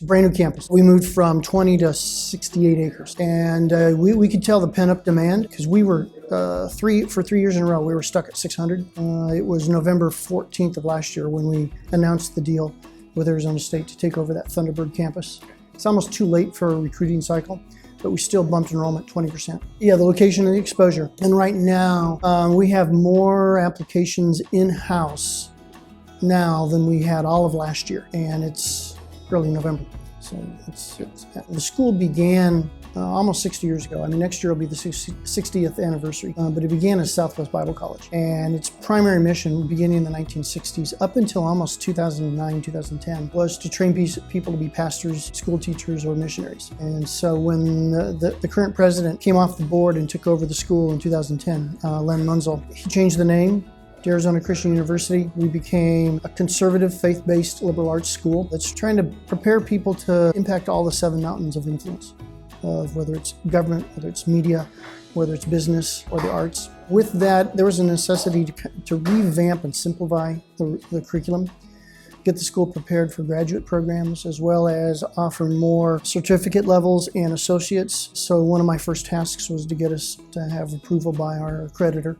Brand new campus. We moved from 20 to 68 acres. And we could tell the pent-up demand because we were, for 3 years in a row, we were stuck at 600. It was November 14th of last year when we announced the deal with Arizona State to take over that Thunderbird campus. It's almost too late for a recruiting cycle, but we still bumped enrollment 20%. Yeah, the location and the exposure. And right now, we have more applications in-house now than we had all of last year. And it's early November. So the school began almost 60 years ago. I mean, next year will be the 60th anniversary, but it began as Southwest Bible College. And its primary mission, beginning in the 1960s, up until almost 2009, 2010, was to train people to be pastors, school teachers, or missionaries. And so when the current president came off the board and took over the school in 2010, Len Munzel, he changed the name to Arizona Christian University. We became a conservative, faith-based liberal arts school that's trying to prepare people to impact all the 7 mountains of influence, of whether it's government, whether it's media, whether it's business or the arts. With that, there was a necessity to revamp and simplify the curriculum, get the school prepared for graduate programs, as well as offer more certificate levels and associates. So one of my first tasks was to get us to have approval by our accreditor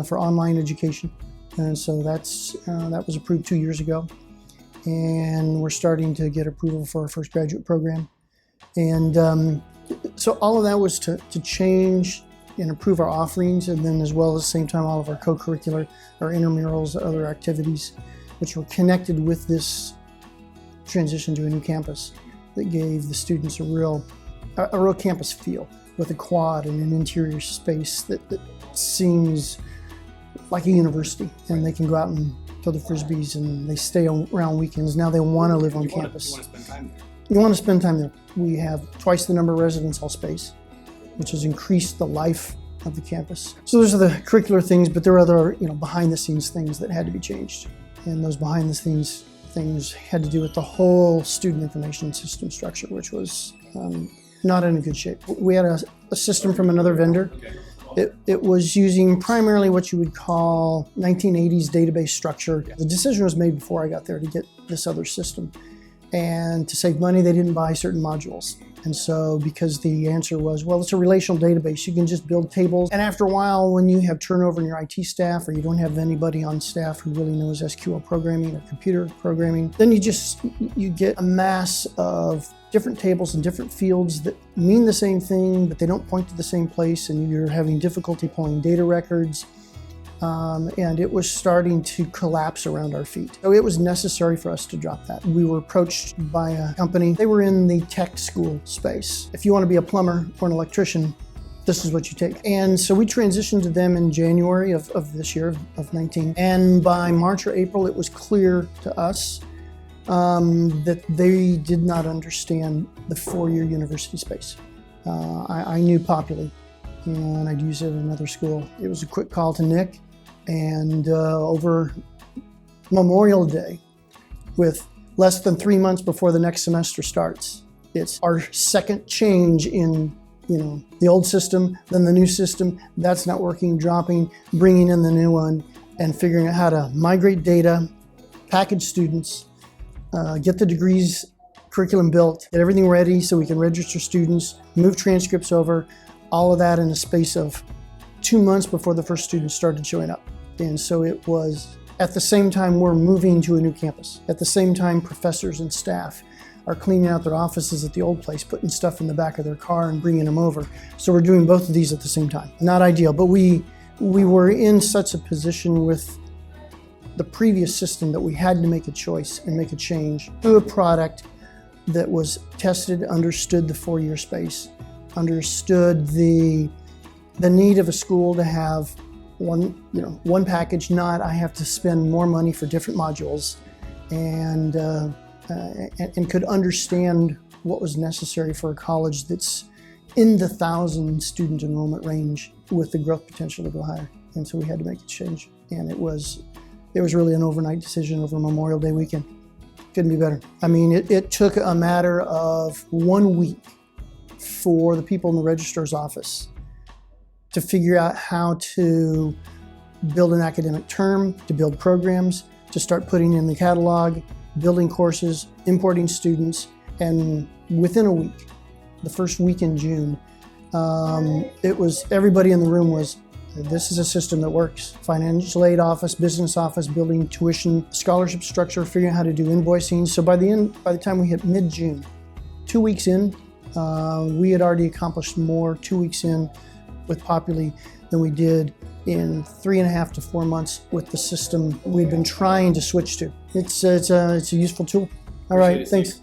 for online education. And so that was approved 2 years ago. And we're starting to get approval for our first graduate program. And so all of that was to change and improve our offerings, and then as well at the same time all of our co-curricular, our intramurals, other activities, which were connected with this transition to a new campus that gave the students a real campus feel, with a quad and an interior space that seems like a university, and they can go out and throw the frisbees and they stay around weekends. Now they want to live on campus. You want to spend time there. We have twice the number of residence hall space, which has increased the life of the campus. So those are the curricular things, but there are other, behind the scenes things that had to be changed. And those behind the scenes things had to do with the whole student information system structure, which was not in a good shape. We had a system from another vendor. It was using primarily what you would call 1980s database structure. The decision was made before I got there to get this other system. And to save money, they didn't buy certain modules. And so because the answer was, well, it's a relational database, you can just build tables. And after a while, when you have turnover in your IT staff, or you don't have anybody on staff who really knows SQL programming or computer programming, then you get a mass of different tables and different fields that mean the same thing, but they don't point to the same place, and you're having difficulty pulling data records. And it was starting to collapse around our feet. So it was necessary for us to drop that. We were approached by a company. They were in the tech school space. If you want to be a plumber or an electrician, this is what you take. And so we transitioned to them in January of this year, of 19. And by March or April, it was clear to us that they did not understand the 4-year university space. I knew Populi, and I'd use it at another school. It was a quick call to Nick. And over Memorial Day, with less than 3 months before the next semester starts, it's our second change in the old system, then the new system. That's not working, dropping, bringing in the new one, and figuring out how to migrate data, package students, get the degrees curriculum built, get everything ready so we can register students, move transcripts over, all of that in a space of 2 months before the first students started showing up. And so it was, at the same time we're moving to a new campus. At the same time, professors and staff are cleaning out their offices at the old place, putting stuff in the back of their car and bringing them over. So we're doing both of these at the same time. Not ideal, but we were in such a position with the previous system that we had to make a choice and make a change to a product that was tested, understood the 4-year space, understood the need of a school to have one package, not I have to spend more money for different modules, and could understand what was necessary for a college that's in the 1,000 student enrollment range with the growth potential to go higher. And so we had to make a change, and it was really an overnight decision over Memorial Day weekend. Couldn't be better. I mean, it took a matter of 1 week for the people in the registrar's office to figure out how to build an academic term, to build programs, to start putting in the catalog, building courses, importing students, And within a week, the first week in June, it was, everybody in the room was, this is a system that works. Financial aid office, business office, building tuition, scholarship structure, figuring out how to do invoicing. So by the time we hit mid-June, 2 weeks in, we had already accomplished more 2 weeks in with Populi than we did in 3.5 to 4 months with the system we've been trying to switch to. It's a useful tool. All right, thanks.